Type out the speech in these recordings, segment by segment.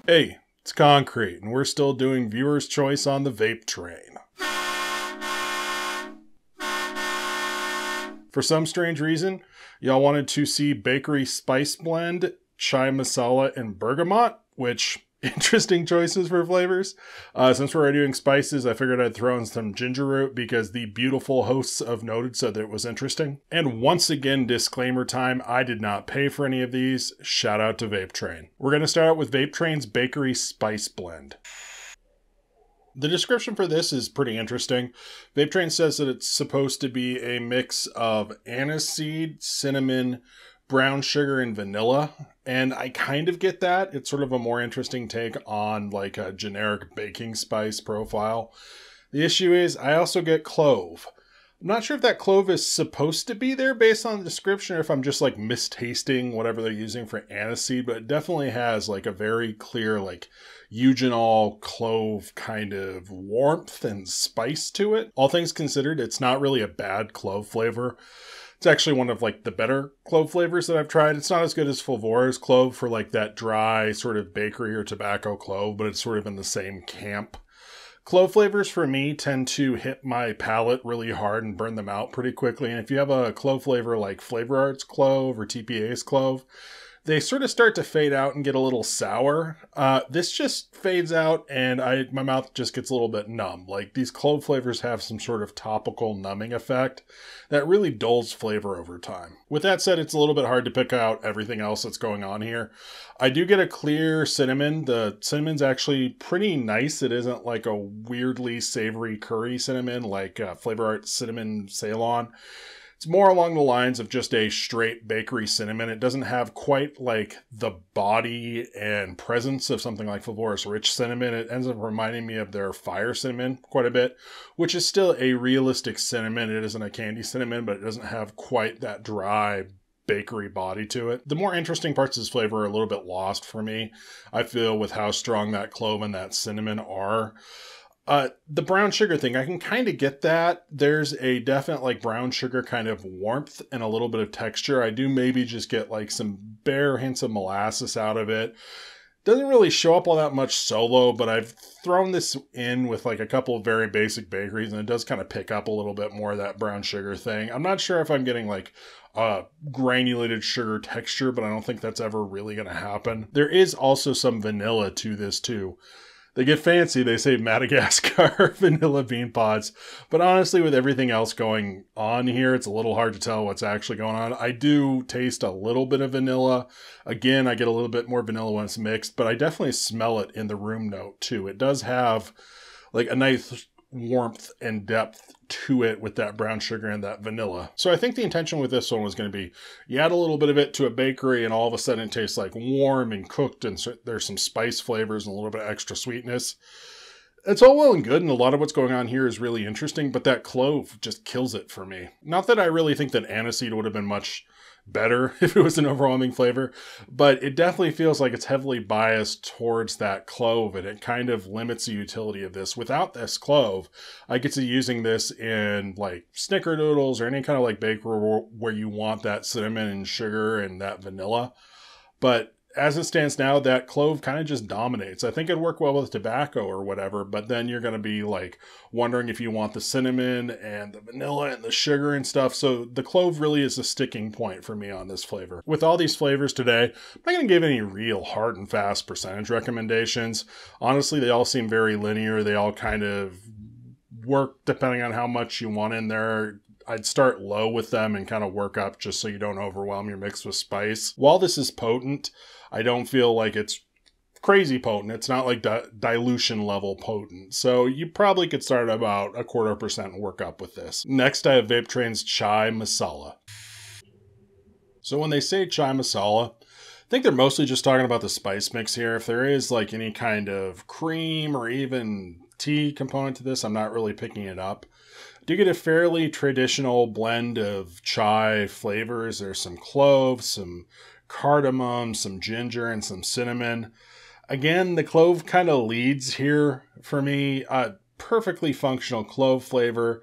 Hey, it's Concrete, and we're still doing viewer's choice on the vape train. For some strange reason, y'all wanted to see Bakery Spice Blend, Chai Masala, and Bergamot, which, interesting choices for flavors. Since we're already doing spices, I figured I'd throw in some ginger root because the beautiful hosts of Noted said that it was interesting. And once again, disclaimer time, I did not pay for any of these. Shout out to Vape Train. We're going to start out with Vape Train's Bakery Spice Blend. The description for this is pretty interesting. Vape Train says that it's supposed to be a mix of aniseed, cinnamon, brown sugar, and vanilla. And I kind of get that. It's sort of a more interesting take on like a generic baking spice profile. The issue is I also get clove. I'm not sure if that clove is supposed to be there based on the description or if I'm just like mistasting whatever they're using for aniseed, but it definitely has like a very clear like eugenol clove kind of warmth and spice to it. All things considered, it's not really a bad clove flavor. It's actually one of like the better clove flavors that I've tried. It's not as good as Flavours clove for like that dry sort of bakery or tobacco clove, but it's sort of in the same camp. Clove flavors for me tend to hit my palate really hard and burn them out pretty quickly. And if you have a clove flavor like Flavor Arts clove or TPA's clove, they sort of start to fade out and get a little sour. This just fades out and my mouth just gets a little bit numb. Like these clove flavors have some sort of topical numbing effect that really dulls flavor over time. With that said, it's a little bit hard to pick out everything else that's going on here. I do get a clear cinnamon. The cinnamon's actually pretty nice. It isn't like a weirdly savory curry cinnamon like Flavor Arts Cinnamon Ceylon. It's more along the lines of just a straight bakery cinnamon. It doesn't have quite like the body and presence of something like Flavours Rich Cinnamon. It ends up reminding me of their Fire Cinnamon quite a bit, which is still a realistic cinnamon. It isn't a candy cinnamon, but it doesn't have quite that dry bakery body to it. The more interesting parts of this flavor are a little bit lost for me, I feel, with how strong that clove and that cinnamon are. The brown sugar thing, I can kind of get that. There's a definite like brown sugar kind of warmth and a little bit of texture. I do maybe just get like some bare hints of molasses out of it. Doesn't really show up all that much solo, but I've thrown this in with like a couple of very basic bakeries and it does kind of pick up a little bit more of that brown sugar thing. I'm not sure if I'm getting like granulated sugar texture, but I don't think that's ever really going to happen. There is also some vanilla to this too. They get fancy, they say Madagascar vanilla bean pods, but honestly with everything else going on here, it's a little hard to tell what's actually going on. I do taste a little bit of vanilla. Again, I get a little bit more vanilla when it's mixed, but I definitely smell it in the room note too. It does have like a nice warmth and depth to it with that brown sugar and that vanilla. So I think the intention with this one was going to be, you add a little bit of it to a bakery and all of a sudden it tastes like warm and cooked and so there's some spice flavors and a little bit of extra sweetness. It's all well and good and a lot of what's going on here is really interesting, but that clove just kills it for me. Not that I really think that aniseed would have been much better if it was an overwhelming flavor, but it definitely feels like it's heavily biased towards that clove and it kind of limits the utility of this. Without this clove, I get to using this in like snickerdoodles or any kind of like bakery where you want that cinnamon and sugar and that vanilla. But as it stands now, that clove kind of just dominates. I think it'd work well with tobacco or whatever, but then you're going to be like wondering if you want the cinnamon and the vanilla and the sugar and stuff. So the clove really is a sticking point for me on this flavor. With all these flavors today, I'm not going to give any real hard and fast percentage recommendations. Honestly, they all seem very linear. They all kind of work depending on how much you want in there. I'd start low with them and kind of work up just so you don't overwhelm your mix with spice. While this is potent, I don't feel like it's crazy potent. It's not like dilution level potent. So you probably could start at about 0.25% and work up with this. Next, I have Vape Train's Chai Masala. So when they say Chai Masala, I think they're mostly just talking about the spice mix here. If there is like any kind of cream or even tea component to this, I'm not really picking it up. Do get a fairly traditional blend of chai flavors. There's some clove, some cardamom, some ginger, and some cinnamon. Again, the clove kind of leads here for me. Perfectly functional clove flavor.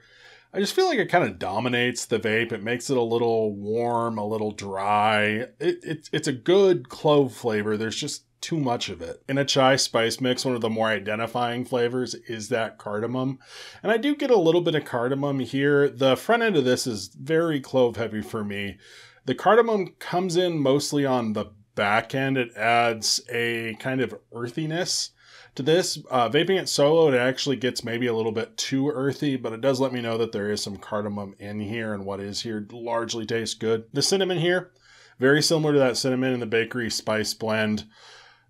I just feel like it kind of dominates the vape. It makes it a little warm, a little dry. It's a good clove flavor. There's just too much of it. In a chai spice mix, one of the more identifying flavors is that cardamom. And I do get a little bit of cardamom here. The front end of this is very clove heavy for me. The cardamom comes in mostly on the back end. It adds a kind of earthiness to this. Vaping it solo, it actually gets maybe a little bit too earthy, but it does let me know that there is some cardamom in here, and what is here largely tastes good. The cinnamon here, very similar to that cinnamon in the bakery spice blend.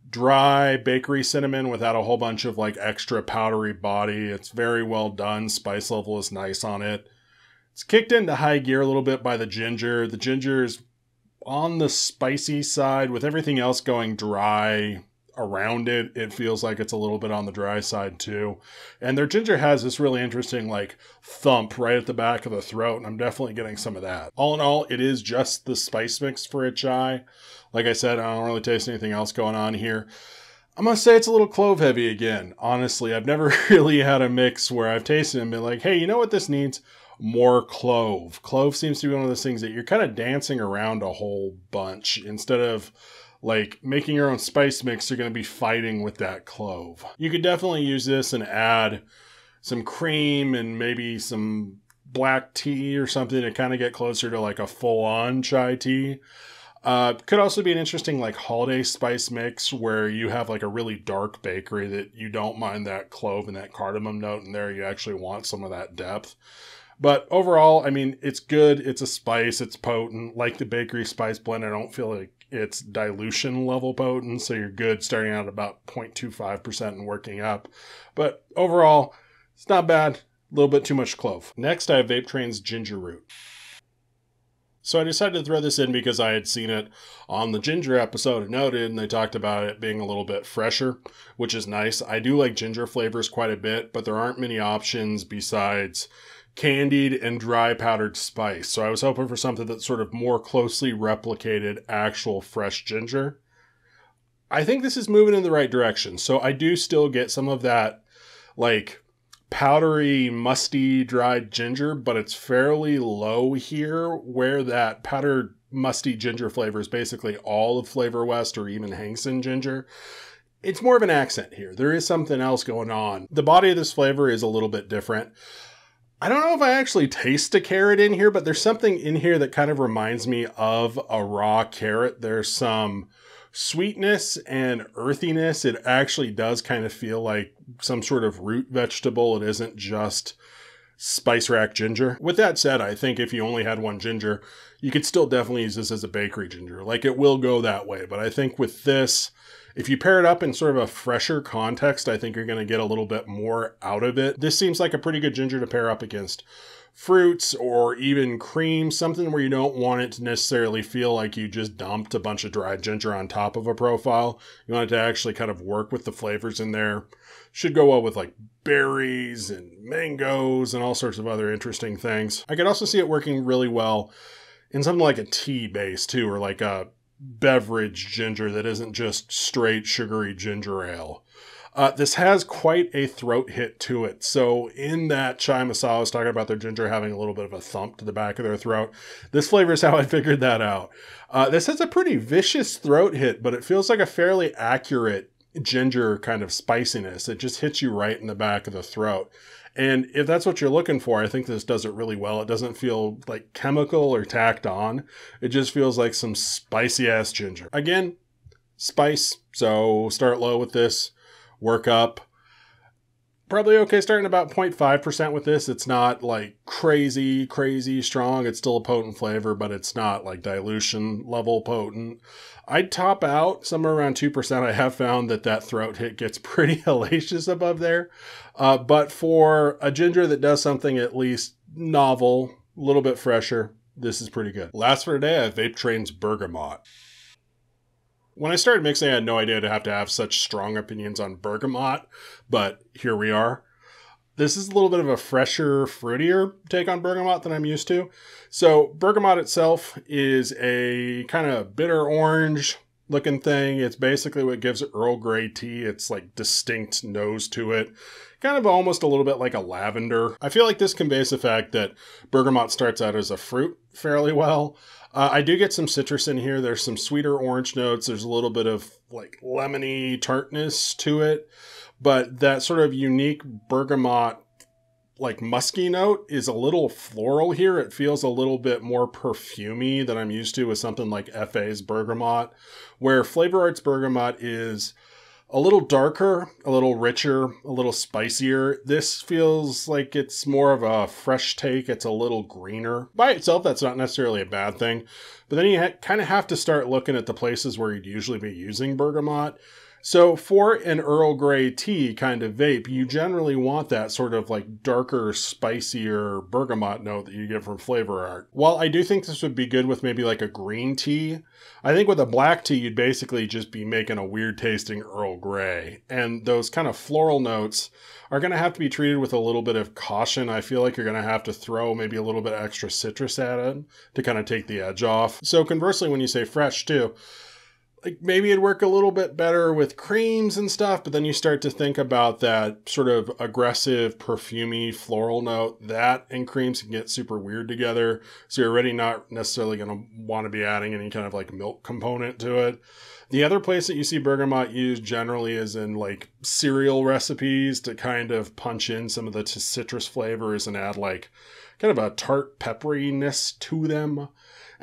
Dry bakery cinnamon without a whole bunch of like extra powdery body. It's very well done. Spice level is nice on it. It's kicked into high gear a little bit by the ginger. The ginger is on the spicy side with everything else going dry around it. It feels like it's a little bit on the dry side too. And their ginger has this really interesting like thump right at the back of the throat, and I'm definitely getting some of that. All in all, it is just the spice mix for a chai. Like I said, I don't really taste anything else going on here. I'm going to say it's a little clove heavy again. Honestly, I've never really had a mix where I've tasted it and been like, hey, you know what this needs? More clove. Clove seems to be one of those things that you're kind of dancing around a whole bunch. Instead of like making your own spice mix, you're going to be fighting with that clove. You could definitely use this and add some cream and maybe some black tea or something to kind of get closer to like a full-on chai tea. Could also be an interesting like holiday spice mix where you have like a really dark bakery that you don't mind that clove and that cardamom note in there. You actually want some of that depth. But overall, I mean, it's good. It's a spice. It's potent. Like the bakery spice blend, I don't feel like it's dilution level potent. So you're good starting out at about 0.25% and working up. But overall, it's not bad. A little bit too much clove. Next, I have Vape Train's Ginger Root. So I decided to throw this in because I had seen it on the ginger episode and noted, and they talked about it being a little bit fresher, which is nice. I do like ginger flavors quite a bit, but there aren't many options besides candied and dry powdered spice. So I was hoping for something that sort of more closely replicated actual fresh ginger. I think this is moving in the right direction. So I do still get some of that like powdery, musty, dried ginger, but it's fairly low here where that powdered, musty ginger flavor is basically all of Flavor West or even Hangson ginger. It's more of an accent here. There is something else going on. The body of this flavor is a little bit different. I don't know if I actually taste a carrot in here, but there's something in here that kind of reminds me of a raw carrot. There's some sweetness and earthiness. It actually does kind of feel like some sort of root vegetable. It isn't just spice rack ginger. With that said, I think if you only had one ginger, you could still definitely use this as a bakery ginger. Like it will go that way. But I think with this, if you pair it up in sort of a fresher context, I think you're going to get a little bit more out of it. This seems like a pretty good ginger to pair up against fruits or even cream, something where you don't want it to necessarily feel like you just dumped a bunch of dried ginger on top of a profile. You want it to actually kind of work with the flavors in there. Should go well with like berries and mangoes and all sorts of other interesting things. I could also see it working really well in something like a tea base too, or like a beverage ginger that isn't just straight sugary ginger ale. This has quite a throat hit to it. So in that Chai Masala, I was talking about their ginger having a little bit of a thump to the back of their throat. This flavor is how I figured that out. This has a pretty vicious throat hit, but it feels like a fairly accurate ginger kind of spiciness. It just hits you right in the back of the throat. And if that's what you're looking for, I think this does it really well. It doesn't feel like chemical or tacked on. It just feels like some spicy ass ginger. Again, spice. So start low with this. Work up. Probably okay starting about 0.5% with this. It's not like crazy strong. It's still a potent flavor, but it's not like dilution level potent. I'd top out somewhere around 2%. I have found that throat hit gets pretty hellacious above there. But for a ginger that does something at least novel, a little bit fresher, this is pretty good. Last for today, I have Vape Train's Bergamot. When I started mixing, I had no idea to have such strong opinions on bergamot, but here we are. This is a little bit of a fresher, fruitier take on bergamot than I'm used to. So bergamot itself is a kind of bitter orange, looking thing. It's basically what gives Earl Grey tea its like distinct nose to it. Kind of almost a little bit like a lavender. I feel like this conveys the fact that bergamot starts out as a fruit fairly well. I do get some citrus in here. There's some sweeter orange notes. There's a little bit of like lemony tartness to it. But that sort of unique bergamot like musky note is a little floral here. It feels a little bit more perfumey than I'm used to with something like FA's Bergamot, where Flavor Art's Bergamot is a little darker, a little richer, a little spicier. This feels like it's more of a fresh take. It's a little greener. By itself, that's not necessarily a bad thing, but then you kind of have to start looking at the places where you'd usually be using bergamot. So for an Earl Grey tea kind of vape, you generally want that sort of like darker, spicier bergamot note that you get from Flavor Art. While I do think this would be good with maybe like a green tea, I think with a black tea, you'd basically just be making a weird tasting Earl Grey. And those kind of floral notes are going to have to be treated with a little bit of caution. I feel like you're going to have to throw maybe a little bit extra citrus at it to kind of take the edge off. So conversely, when you say fresh too, like maybe it'd work a little bit better with creams and stuff, but then you start to think about that sort of aggressive, perfumey floral note. That and creams can get super weird together. So you're already not necessarily going to want to be adding any kind of like milk component to it. The other place that you see bergamot used generally is in like cereal recipes to kind of punch in some of the citrus flavors and add like kind of a tart pepperiness to them.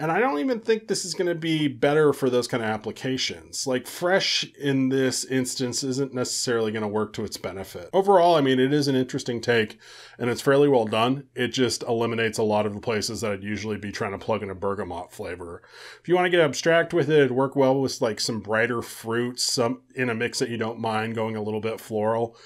And I don't even think this is going to be better for those kind of applications. Like fresh in this instance isn't necessarily going to work to its benefit. Overall, I mean, it is an interesting take and it's fairly well done. It just eliminates a lot of the places that I'd usually be trying to plug in a bergamot flavor. If you want to get abstract with it, it'd work well with like some brighter fruits, some in a mix that you don't mind going a little bit floral.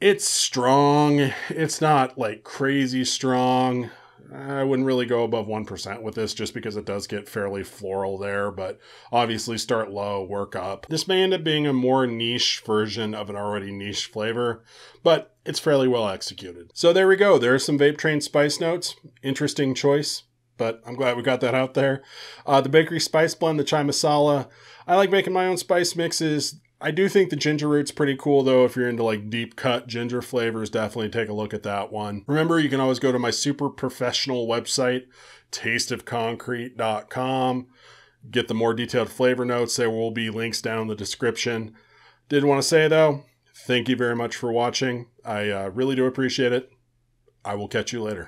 It's strong. It's not like crazy strong. I wouldn't really go above 1% with this just because it does get fairly floral there, but obviously start low, work up. This may end up being a more niche version of an already niche flavor, but it's fairly well executed. So there we go. There are some Vape Train spice notes. Interesting choice, but I'm glad we got that out there. The Bakery Spice Blend, the Chai Masala. I like making my own spice mixes. I do think the ginger root's pretty cool, though. If you're into like deep cut ginger flavors, definitely take a look at that one. Remember, you can always go to my super professional website, tasteofconcrete.com. Get the more detailed flavor notes. There will be links down in the description. Did want to say, though, thank you very much for watching. I really do appreciate it. I will catch you later.